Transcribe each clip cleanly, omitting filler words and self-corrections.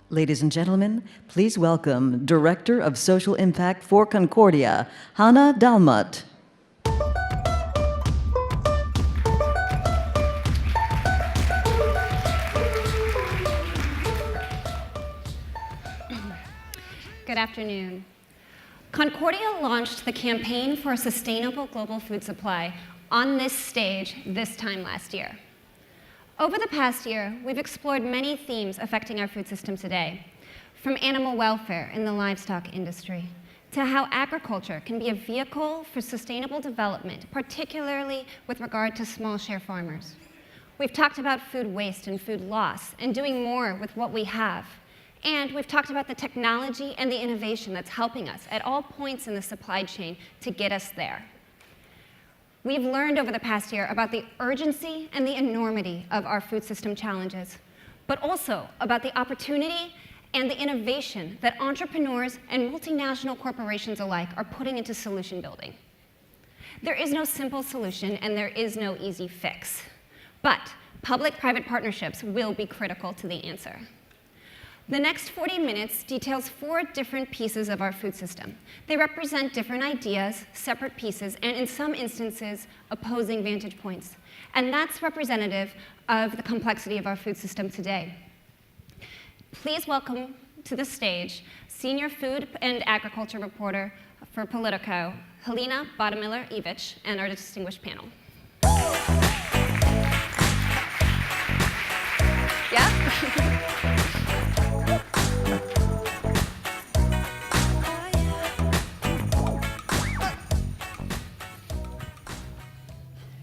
Ladies and gentlemen, please welcome Director of Social Impact for Concordia, Hannah Dalmut. Good afternoon. Concordia launched the campaign for a sustainable global food supply on this stage this time last year. Over the past year, we've explored many themes affecting our food system today, from animal welfare in the livestock industry to how agriculture can be a vehicle for sustainable development, particularly with regard to small-share farmers. We've talked about food waste and food loss and doing more with what we have. And we've talked about the technology and the innovation that's helping us at all points in the supply chain to get us there. We've learned over the past year about the urgency and the enormity of our food system challenges, but also about the opportunity and the innovation that entrepreneurs and multinational corporations alike are putting into solution building. There is no simple solution and there is no easy fix, but public-private partnerships will be critical to the answer. The next 40 minutes details 4 different pieces of our food system. They represent different ideas, separate pieces, and in some instances, opposing vantage points. And that's representative of the complexity of our food system today. Please welcome to the stage Senior Food and Agriculture Reporter for Politico, Helena Bodemiller-Evich, and our distinguished panel. Yeah?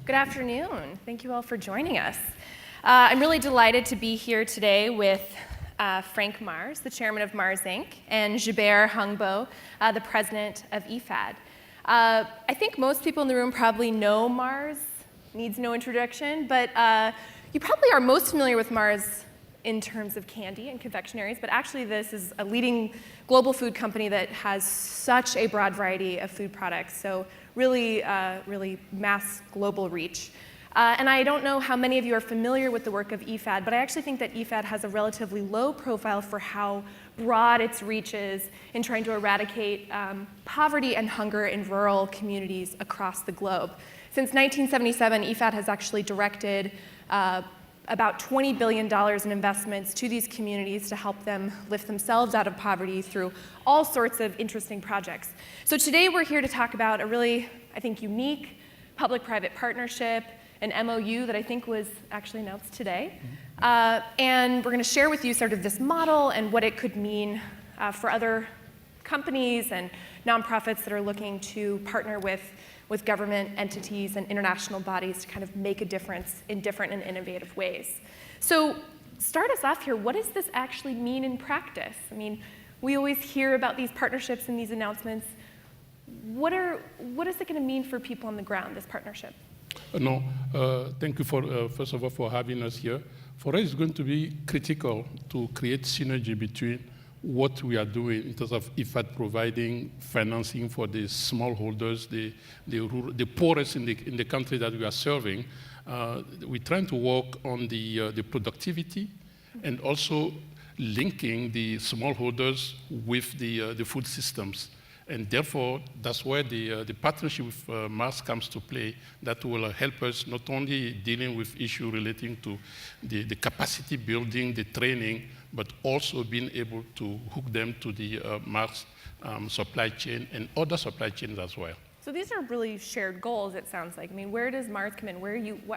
Good afternoon. Thank you all for joining us. I'm really delighted to be here today with Frank Mars, the chairman of Mars Inc., and Gilbert Houngbo, the president of IFAD. I think most people in the room probably know Mars, needs no introduction, but you probably are most familiar with Mars in terms of candy and confectionaries, but actually this is a leading global food company that has such a broad variety of food products, so really mass global reach. And I don't know how many of you are familiar with the work of IFAD, but I actually think that IFAD has a relatively low profile for how broad its reach is in trying to eradicate poverty and hunger in rural communities across the globe. Since 1977, IFAD has actually directed about $20 billion in investments to these communities to help them lift themselves out of poverty through all sorts of interesting projects. So today we're here to talk about a really, I think, unique public-private partnership, an MOU that I think was actually announced today. And we're going to share with you sort of this model and what it could mean for other companies and nonprofits that are looking to partner with government entities and international bodies to kind of make a difference in different and innovative ways. So start us off here, what does this actually mean in practice? I mean, we always hear about these partnerships and these announcements. What is it going to mean for people on the ground, this partnership? Thank you for, first of all, for having us here. For us, it's going to be critical to create synergy between what we are doing in terms of IFAD providing financing for the smallholders, the poorest in the country that we are serving. We're trying to work on the productivity and also linking the smallholders with the food systems. And therefore, that's where the partnership with Mars comes to play. That will help us not only dealing with issues relating to the capacity building, the training, but also being able to hook them to the Mars supply chain and other supply chains as well. So these are really shared goals, it sounds like. I mean, where does Mars come in?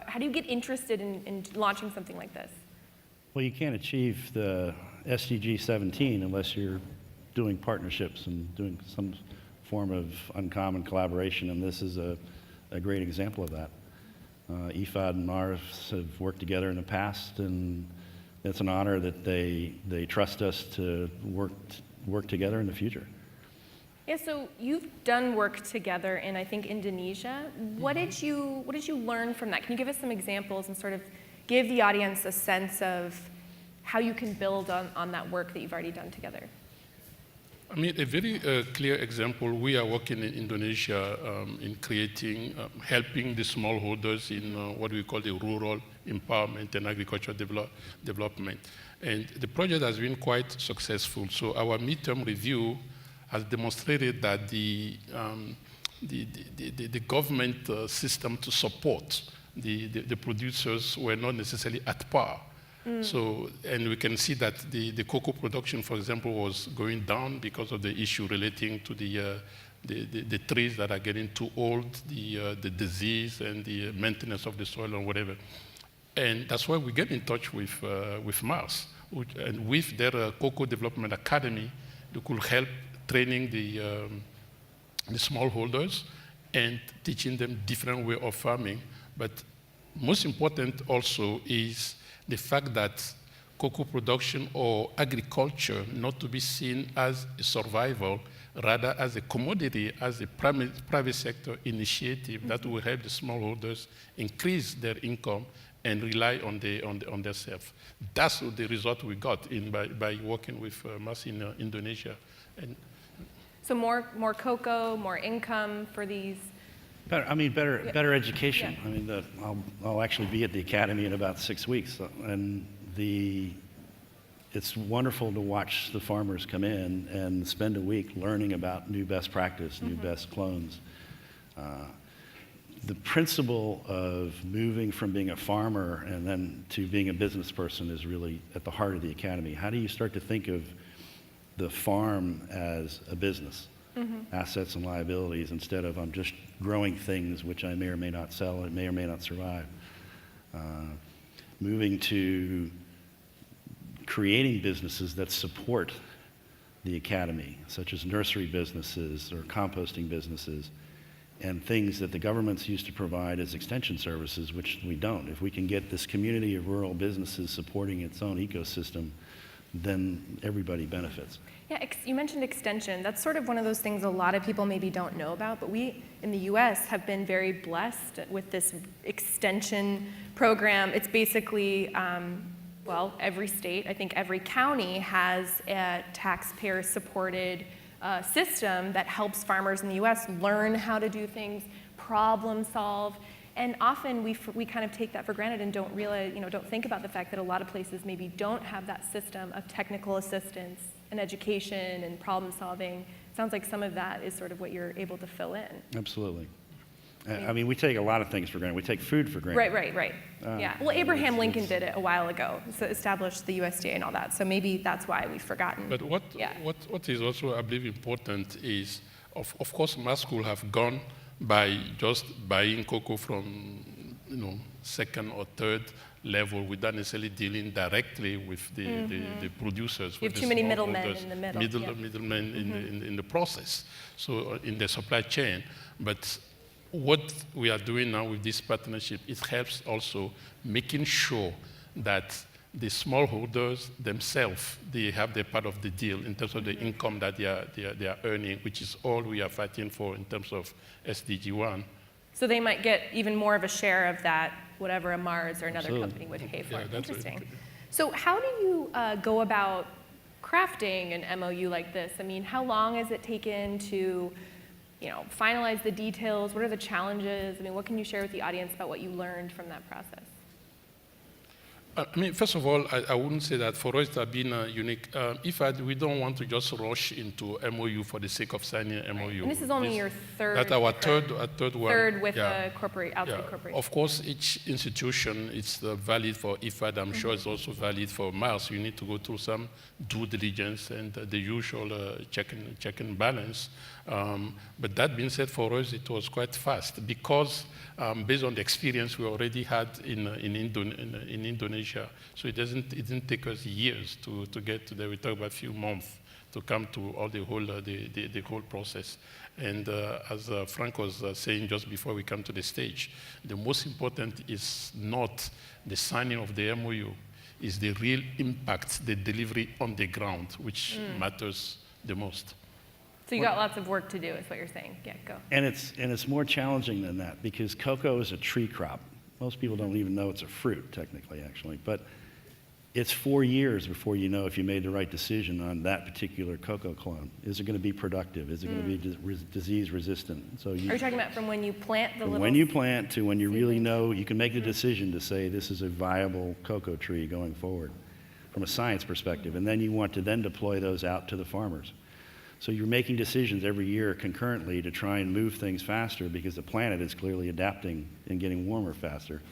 How do you get interested in launching something like this? Well, you can't achieve the SDG 17 unless you're doing partnerships and doing some form of uncommon collaboration, and this is a great example of that. IFAD and Mars have worked together in the past, and it's an honor that they trust us to work together in the future. Yeah, so you've done work together in, I think, Indonesia. What did you learn from that? Can you give us some examples and sort of give the audience a sense of how you can build on that work that you've already done together? I mean, a very clear example, we are working in Indonesia in creating, helping the smallholders in what we call the rural empowerment and agricultural development. And the project has been quite successful. So our midterm review has demonstrated that the government system to support the producers were not necessarily at par. So, and we can see that the cocoa production, for example, was going down because of the issue relating to the trees that are getting too old, the disease and the maintenance of the soil and whatever. And that's why we get in touch with Mars. And with their Cocoa Development Academy, they could help training the smallholders and teaching them different way of farming. But most important also is the fact that cocoa production or agriculture not to be seen as a survival, rather as a commodity, as a private sector initiative that will help the smallholders increase their income and rely on themselves. That's the result we got by working with Mars in Indonesia. And so more cocoa, more income for these. Better education. Yeah. I mean, I'll actually be at the academy in about 6 weeks, and it's wonderful to watch the farmers come in and spend a week learning about new best practice, new best clones. The principle of moving from being a farmer and then to being a business person is really at the heart of the academy. How do you start to think of the farm as a business? Assets and liabilities, instead of I'm just growing things which I may or may not sell and may or may not survive. Moving to creating businesses that support the academy, such as nursery businesses or composting businesses, and things that the governments used to provide as extension services, which we don't. If we can get this community of rural businesses supporting its own ecosystem, then everybody benefits. Yeah, you mentioned extension. That's sort of one of those things a lot of people maybe don't know about, but we in the US have been very blessed with this extension program. It's basically, well, every state, I think every county has a taxpayer-supported system that helps farmers in the US learn how to do things, problem solve. And often we kind of take that for granted and don't realize, don't think about the fact that a lot of places maybe don't have that system of technical assistance and education and problem solving. Sounds like some of that is sort of what you're able to fill in. Absolutely. I mean, we take a lot of things for granted. We take food for granted. Right. Yeah. Well, Abraham Lincoln did it a while ago, so established the USDA and all that. So maybe that's why we've forgotten. But what is also, I believe, important is, of course, Mars could have gone by just buying cocoa from, second or third level without necessarily dealing directly with the producers. You have too many middlemen in the middle. Middlemen in the process, so in the supply chain. But what we are doing now with this partnership, it helps also making sure that the smallholders themselves, they have their part of the deal in terms of the income that they are earning, which is all we are fighting for in terms of SDG 1. So they might get even more of a share of that, whatever a Mars or another company would pay for. Yeah, Interesting. So how do you go about crafting an MOU like this? I mean, how long has it taken to finalize the details? What are the challenges? I mean, what can you share with the audience about what you learned from that process? I mean, first of all, I wouldn't say that for us it has been unique. IFAD, we don't want to just rush into MOU for the sake of signing an MOU. And this is only your third. That's our third one. Third with a outside corporation. Of course, each institution is valid for IFAD. I'm sure it's also valid for Mars. You need to go through some due diligence and the usual check and balance. But that being said, for us it was quite fast because based on the experience we already had in Indonesia. So it didn't take us years to get to there. We talk about a few months to come to all the whole process. And as Frank was saying just before we come to the stage, the most important is not the signing of the MOU, is the real impact, the delivery on the ground, which matters the most. So you got lots of work to do, is what you're saying. Yeah, go. And it's more challenging than that because cocoa is a tree crop. Most people don't even know it's a fruit, technically, actually. But it's 4 years before you know if you made the right decision on that particular cocoa clone. Is it going to be productive? Is it going to be disease resistant? So Are you talking about from when you plant the from little? when you plant to when you really seedlings? know, you can make the decision to say this is a viable cocoa tree going forward from a science perspective. And then you want to then deploy those out to the farmers. So you're making decisions every year concurrently to try and move things faster because the planet is clearly adapting and getting warmer faster.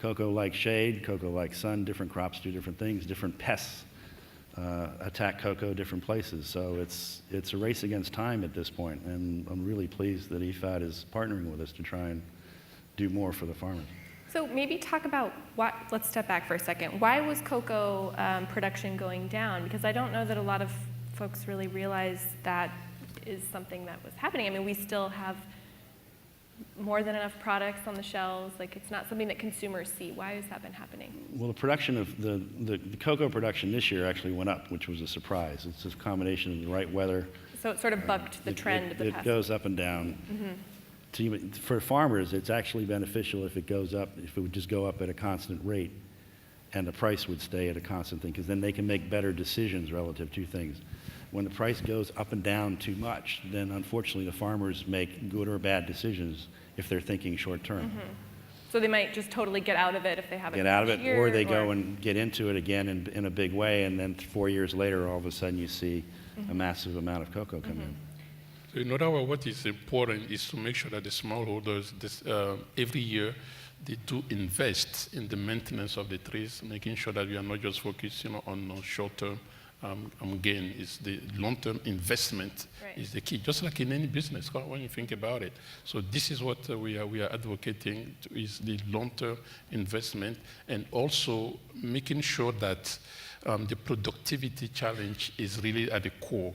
Cocoa like shade, cocoa like sun, different crops do different things, different pests attack cocoa different places. So it's a race against time at this point, and I'm really pleased that IFAD is partnering with us to try and do more for the farmers. So maybe talk about what, let's step back for a second. Why was cocoa production going down? Because I don't know that a lot of folks really realize that is something that was happening. I mean, we still have more than enough products on the shelves. Like, it's not something that consumers see. Why has that been happening? Well, the production of the cocoa production this year actually went up, which was a surprise. It's a combination of the right weather. So it sort of bucked the trend of the past. It goes up and down. For farmers, it's actually beneficial if it goes up, if it would just go up at a constant rate and the price would stay at a constant thing, because then they can make better decisions relative to things. When the price goes up and down too much, then unfortunately the farmers make good or bad decisions if they're thinking short term. So they might just totally get out of it if they have Get out of it, year, or they go and get into it again in a big way, and then 4 years later, all of a sudden you see a massive amount of cocoa come in. So in other words, what is important is to make sure that the smallholders, every year, they do invest in the maintenance of the trees, making sure that we are not just focusing on short-term gain. Is the long-term investment is the key, just like in any business when you think about it. So this is what we are advocating is the long-term investment, and also making sure that the productivity challenge is really at the core.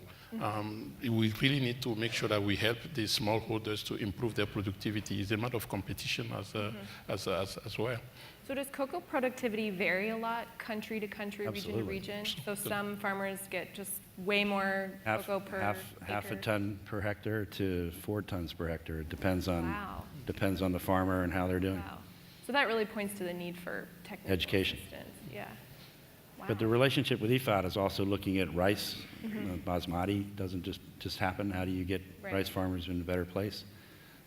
We really need to make sure that we help the smallholders to improve their productivity. It's a matter of competition as well. So does cocoa productivity vary a lot, country to country, Absolutely. region to region? So some farmers get just way more cocoa per half a acre. ton per hectare to 4 tons per hectare. It depends on Wow. depends on the farmer and how they're doing. Wow. So that really points to the need for technical Education. assistance. Yeah. Wow. But the relationship with IFAD is also looking at rice. Basmati doesn't just happen. How do you get Right. rice farmers in a better place?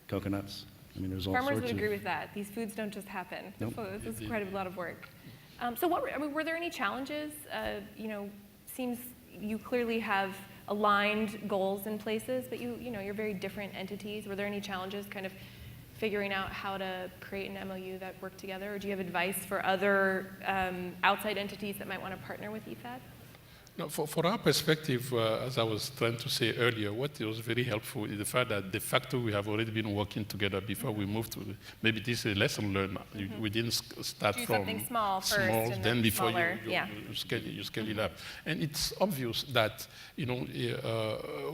Coconuts. I mean, there's all Farmers sorts would of. agree with that. These foods don't just happen. Nope. So this is quite a lot of work. So were there any challenges? Seems you clearly have aligned goals in places, but you're very different entities. Were there any challenges kind of figuring out how to create an MOU that work together? Or do you have advice for other outside entities that might want to partner with IFAD? No, for our perspective, as I was trying to say earlier, what was very helpful is the fact that de facto we have already been working together before we moved to maybe this is a lesson learned. We didn't start Do from something small first and then then before smaller, yeah. you scale it up. And it's obvious that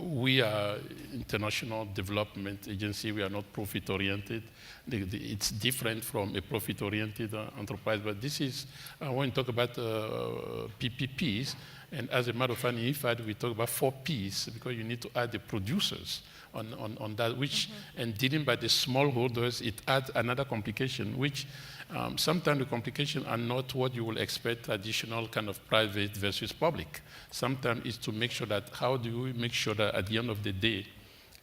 we are international development agency. We are not profit oriented. It's different from a profit oriented enterprise. But this is when you talk about PPPs. And as a matter of fact, in IFAD, we talk about 4 Ps because you need to add the producers on that, which, and dealing by the smallholders, it adds another complication, which sometimes the complications are not what you will expect traditional kind of private versus public. Sometimes it's to make sure that, how do we make sure that at the end of the day,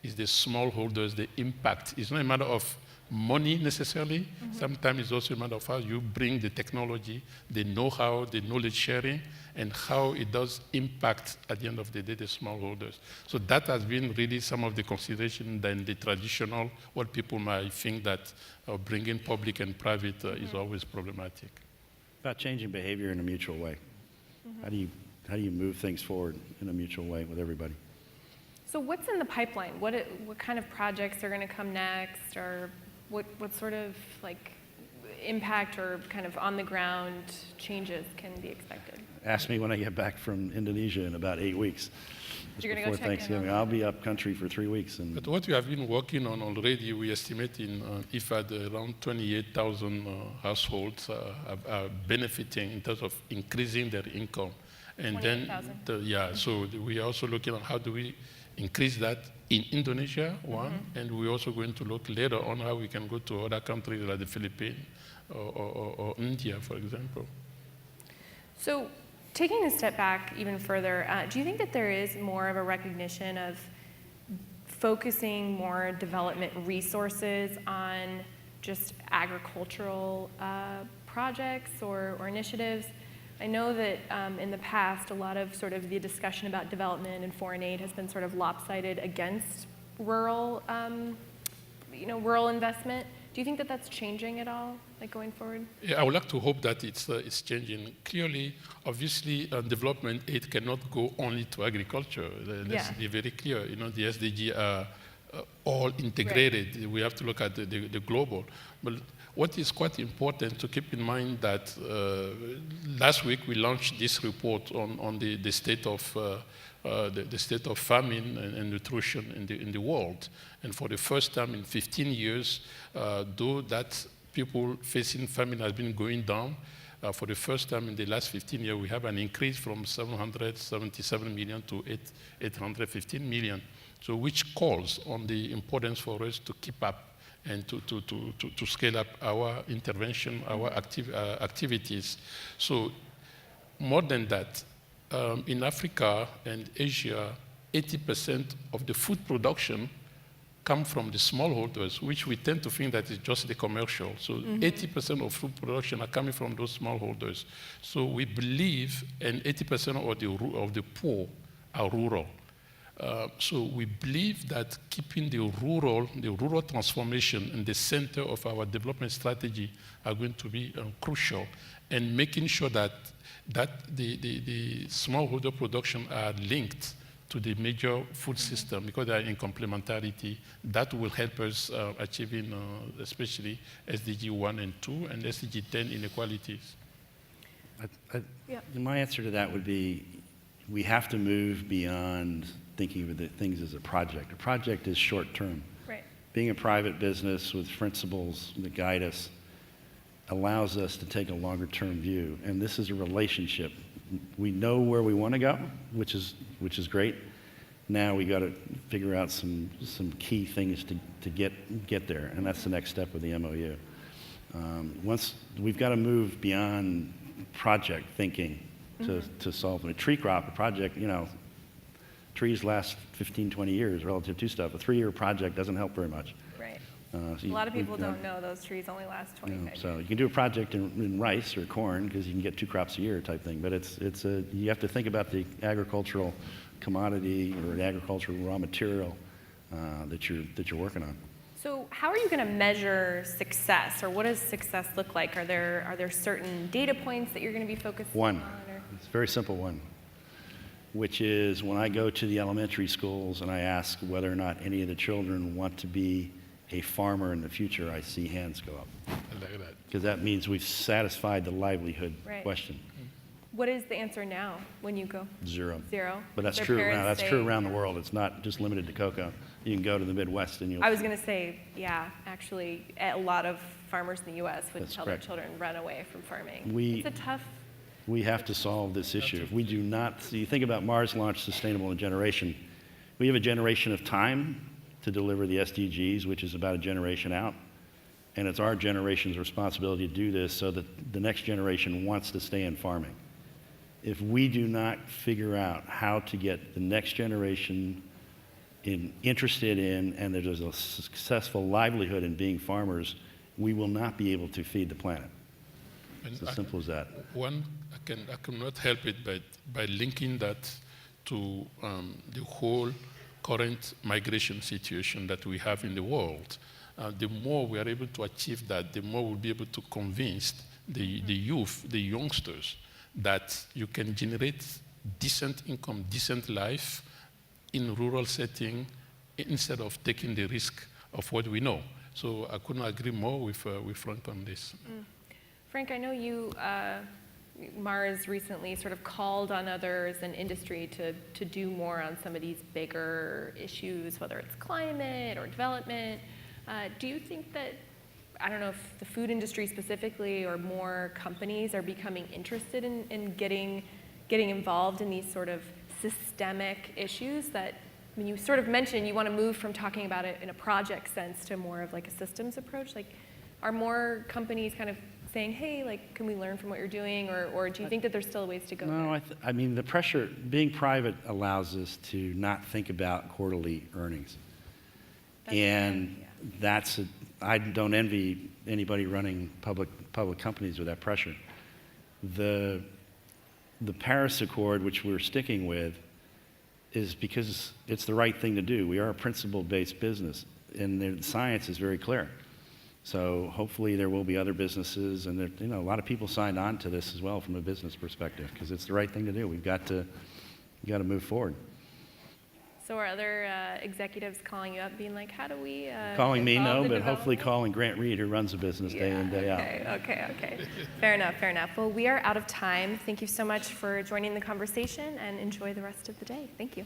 is the smallholders, the impact. It's not a matter of money necessarily. Sometimes it's also a matter of how you bring the technology, the know-how, the knowledge sharing, and how it does impact, at the end of the day, the smallholders. So that has been really some of the consideration than the traditional, what people might think that bringing public and private is always problematic. About changing behavior in a mutual way. How do you move things forward in a mutual way with everybody? So what's in the pipeline? What kind of projects are going to come next, or what sort of impact or kind of on the ground changes can be expected? Ask me when I get back from Indonesia in about 8 weeks. You're gonna go before check in Thanksgiving. on I'll be up country for 3 weeks. But what we have been working on already, we estimate in IFAD around 28,000 households are benefiting in terms of increasing their income. And then, so we are also looking at how do we increase that in Indonesia, and we're also going to look later on how we can go to other countries like the Philippines or India, for example. So taking a step back even further, do you think that there is more of a recognition of focusing more development resources on just agricultural projects or initiatives? I know that in the past, a lot of sort of the discussion about development and foreign aid has been sort of lopsided against rural, rural investment. Do you think that that's changing at all, like going forward? Yeah, I would like to hope that it's changing. Clearly, obviously, development aid cannot go only to agriculture. Let's be very clear. The SDG are all integrated. Right. We have to look at the global. But what is quite important to keep in mind that last week we launched this report on the state of the state of famine and nutrition in the world. And for the first time in 15 years, though that people facing famine has been going down, for the first time in the last 15 years, we have an increase from 777 million to 815 million. So which calls on the importance for us to keep up and to scale up our intervention, our activities. So more than that, in Africa and Asia, 80% of the food production come from the smallholders, which we tend to think that is just the commercial. So 80% of food production are coming from those smallholders. So we believe, and 80% of the poor are rural. So we believe that keeping the rural transformation in the center of our development strategy are going to be crucial, and making sure that the smallholder production are linked to the major food system because they are in complementarity. That will help us achieving especially SDG 1 and 2 and SDG 10 inequalities. My answer to that would be we have to move beyond thinking of the things as a project. A project is short-term. Right. Being a private business with principles that guide us allows us to take a longer-term view. And this is a relationship. We know where we want to go, which is great. Now we got to figure out some key things to get there, and that's the next step of the MOU. Once we've got to move beyond project thinking to solve a tree crop. A project, trees last 15, 20 years relative to stuff. A 3-year project doesn't help very much. Right. So a lot of people don't know those trees only last 25 years. So you can do a project in rice or corn because you can get 2 crops a year type thing. But you have to think about the agricultural commodity or the agricultural raw material that you're working on. So how are you going to measure success, or what does success look like? Are there certain data points that you're going to be focusing on? It's a very simple one, which is when I go to the elementary schools and I ask whether or not any of the children want to be a farmer in the future, I see hands go up. I like that. Because that means we've satisfied the livelihood Right. question. What is the answer now when you go? 0. 0. But that's Their true parents around, that's say- true around the world. It's not just limited to cocoa. You can go to the Midwest and you'll I was going to say, yeah, actually, a lot of farmers in the U.S. would That's tell correct. their children, run away from farming. We- It's a tough... We have to solve this issue. If we do not, so you think about Mars Launch Sustainable in Generation. We have a generation of time to deliver the SDGs, which is about a generation out. And it's our generation's responsibility to do this so that the next generation wants to stay in farming. If we do not figure out how to get the next generation interested in, and there's a successful livelihood in being farmers, we will not be able to feed the planet. And It's as simple as that. I cannot help it by linking that to the whole current migration situation that we have in the world. The more we are able to achieve that, the more we'll be able to convince the youth, the youngsters, that you can generate decent income, decent life in rural setting instead of taking the risk of what we know. So I couldn't agree more with Frank on this. Frank, I know you, Mars recently sort of called on others in industry to do more on some of these bigger issues, whether it's climate or development. Do you think that, I don't know if the food industry specifically or more companies are becoming interested in getting involved in these sort of systemic issues that, I mean, you sort of mentioned you want to move from talking about it in a project sense to more of like a systems approach. Like, are more companies kind of saying, hey, like, can we learn from what you're doing, or do you think that there's still ways to go? No, I mean, the pressure, being private allows us to not think about quarterly earnings. I don't envy anybody running public companies with that pressure. The Paris Accord, which we're sticking with, is because it's the right thing to do. We are a principle-based business, and the science is very clear. So hopefully there will be other businesses, and a lot of people signed on to this as well from a business perspective, because it's the right thing to do. We've got to move forward. So are other executives calling you up, being like, how do we calling me, no, involve the but hopefully development? calling Grant Reed, who runs the business day in, day out. Okay. Fair enough. Well, we are out of time. Thank you so much for joining the conversation, and enjoy the rest of the day. Thank you.